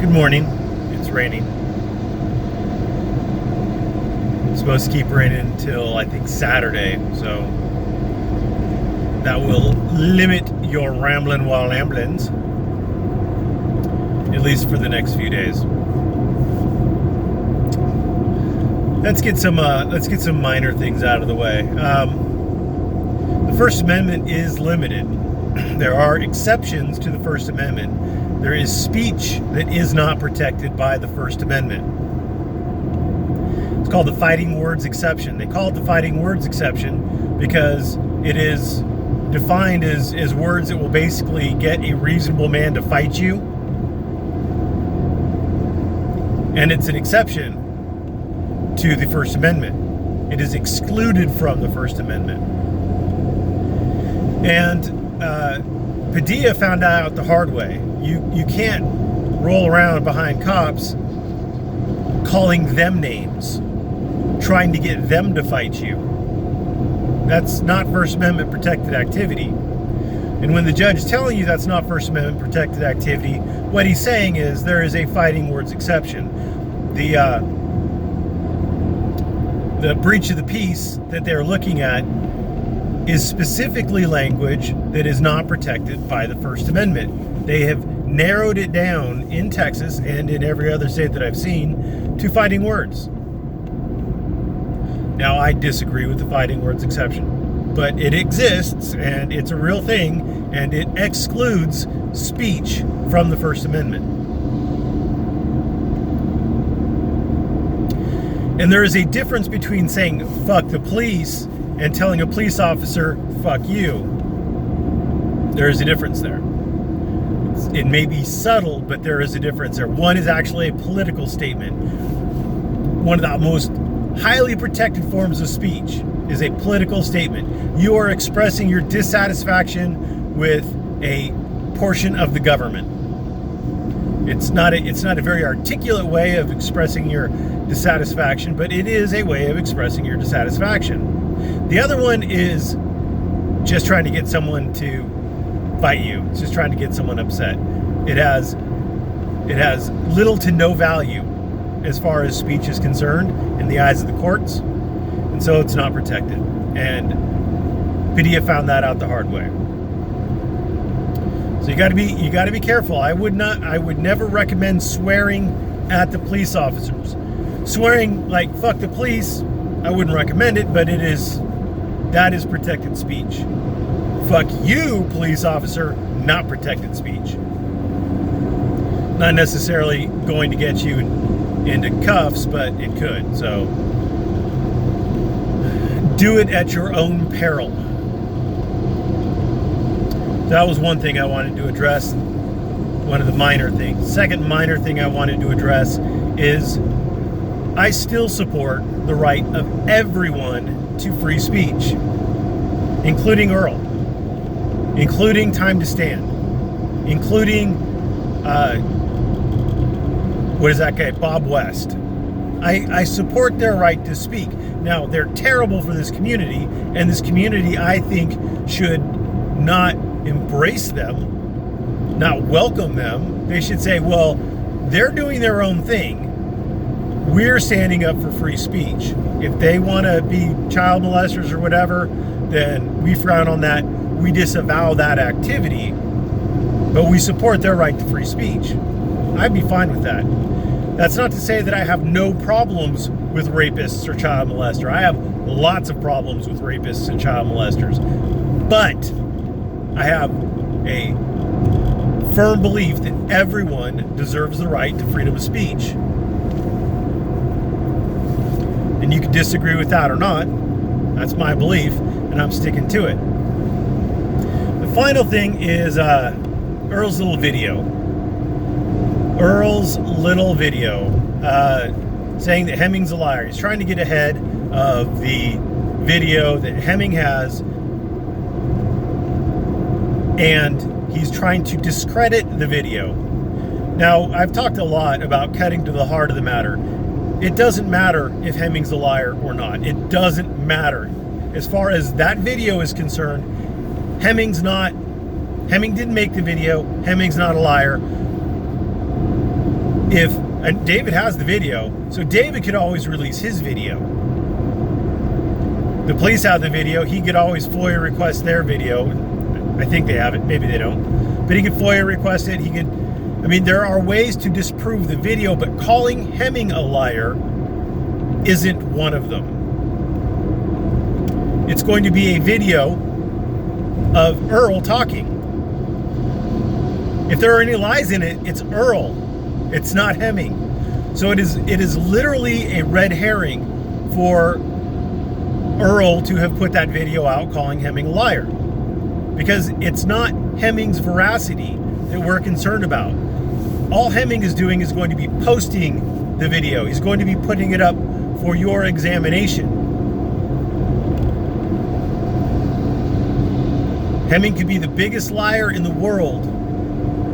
Good morning. It's raining. It's supposed to keep raining until I think Saturday, so that will limit your rambling while amblins, at least for the next few days. Let's get some minor things out of the way. The First Amendment is limited. There are exceptions to the First Amendment. There is speech that is not protected by the First Amendment. It's called the fighting words exception. They call it the fighting words exception because it is defined as words that will basically get a reasonable man to fight you. And it's an exception to the First Amendment. It is excluded from the First Amendment. And Padilla found out the hard way. You can't roll around behind cops calling them names, trying to get them to fight you. That's not First Amendment protected activity. And when the judge is telling you that's not First Amendment protected activity, what he's saying is there is a fighting words exception. The breach of the peace that they're looking at is specifically language that is not protected by the First Amendment. They have narrowed it down in Texas and in every other state that I've seen to fighting words. Now, I disagree with the fighting words exception, but it exists and it's a real thing, and it excludes speech from the First Amendment. And there is a difference between saying fuck the police and telling a police officer fuck you. There is a difference there. It may be subtle, but there is a difference there. One is actually a political statement. One of the most highly protected forms of speech is a political statement. You are expressing your dissatisfaction with a portion of the government. It's not a very articulate way of expressing your dissatisfaction, but it is a way of expressing your dissatisfaction. The other one is just trying to get someone to fight you. It's just trying to get someone upset. It has little to no value as far as speech is concerned in the eyes of the courts, and so it's not protected. And Padilla found that out the hard way. So you got to be careful. I would never recommend swearing at the police officers. Swearing like fuck the police, I wouldn't recommend it, but that is protected speech. Fuck you, police officer, not protected speech. Not necessarily going to get you into cuffs, but it could. So do it at your own peril. That was one thing I wanted to address, one of the minor things. Second minor thing I wanted to address is I still support the right of everyone to free speech, including Earl, including Time to Stand, including, what is that guy, Bob West. I support their right to speak. Now, they're terrible for this community, and this community, I think, should not embrace them, not welcome them. They should say, well, they're doing their own thing. We're standing up for free speech. If they want to be child molesters or whatever, then we frown on that. We disavow that activity, but we support their right to free speech. I'd be fine with that. That's not to say that I have no problems with rapists or child molesters. I have lots of problems with rapists and child molesters. But I have a firm belief that everyone deserves the right to freedom of speech. And you can disagree with that or not. That's my belief, and I'm sticking to it. The final thing is Earl's little video. Earl's little video saying that Hemming's a liar. He's trying to get ahead of the video that Hemming has, and he's trying to discredit the video. Now, I've talked a lot about cutting to the heart of the matter. It doesn't matter if Hemming's a liar or not. It doesn't matter. As far as that video is concerned, Hemming didn't make the video. Hemming's not a liar. if, and David has the video, so David could always release his video. The police have the video. He could always FOIA request their video. I think they have it. Maybe they don't. But he could FOIA request it. He could, I mean, there are ways to disprove the video, but calling Hemming a liar isn't one of them. It's going to be a video of Earl talking. If there are any lies in it, it's Earl. It's not Hemming. So it is literally a red herring for Earl to have put that video out calling Hemming a liar. Because it's not Hemming's veracity that we're concerned about. All Hemming is doing is going to be posting the video. He's going to be putting it up for your examination. Hemming could be the biggest liar in the world,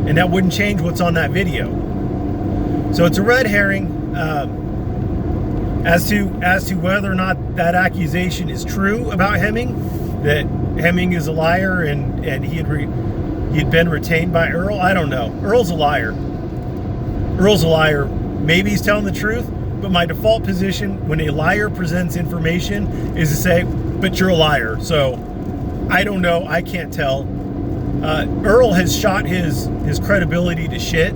and that wouldn't change what's on that video. So it's a red herring. As to whether or not that accusation is true about Hemming, that Hemming is a liar and he had been retained by Earl, I don't know. Earl's a liar. Earl's a liar. Maybe he's telling the truth, but my default position when a liar presents information is to say, but you're a liar. So I don't know. I can't tell. Earl has shot his credibility to shit.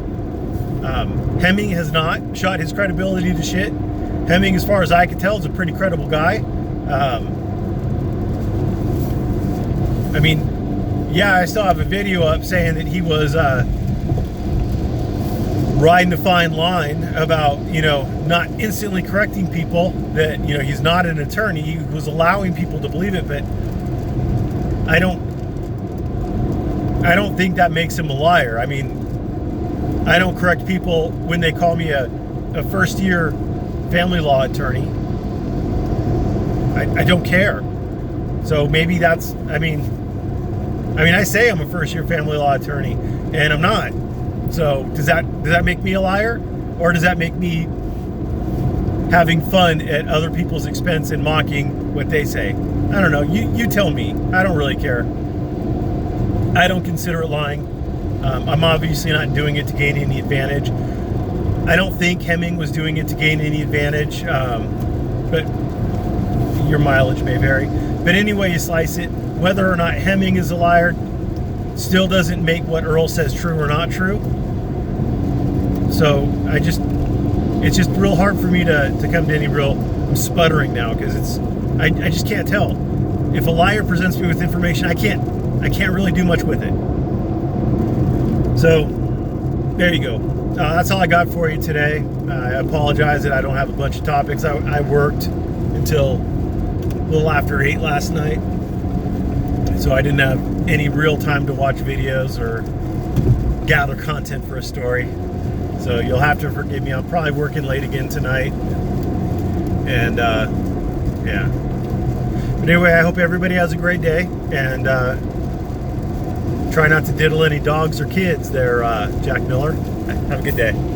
Hemming has not shot his credibility to shit. Hemming, as far as I can tell, is a pretty credible guy. I mean, yeah, I still have a video up saying that he was riding a fine line about, you know, not instantly correcting people, that, you know, he's not an attorney. He was allowing people to believe it, but I don't think that makes him a liar. I mean, I don't correct people when they call me a first-year family law attorney. I don't care. So maybe that's, I mean, I say I'm a first-year family law attorney, and I'm not. So does that make me a liar, or does that make me having fun at other people's expense and mocking what they say? I don't know. You tell me. I don't really care. I don't consider it lying. I'm obviously not doing it to gain any advantage. I don't think Hemming was doing it to gain any advantage, but your mileage may vary. But anyway you slice it, whether or not Hemming is a liar still doesn't make what Earl says true or not true. So it's just real hard for me to come to any real, I'm sputtering now because I just can't tell. If a liar presents me with information, I can't really do much with it. So there you go. That's all I got for you today. I apologize that I don't have a bunch of topics. I worked until a little after 8 last night, so I didn't have any real time to watch videos or gather content for a story. So you'll have to forgive me. I'm probably working late again tonight. And yeah. But anyway, I hope everybody has a great day, and try not to diddle any dogs or kids there, Jack Miller. Have a good day.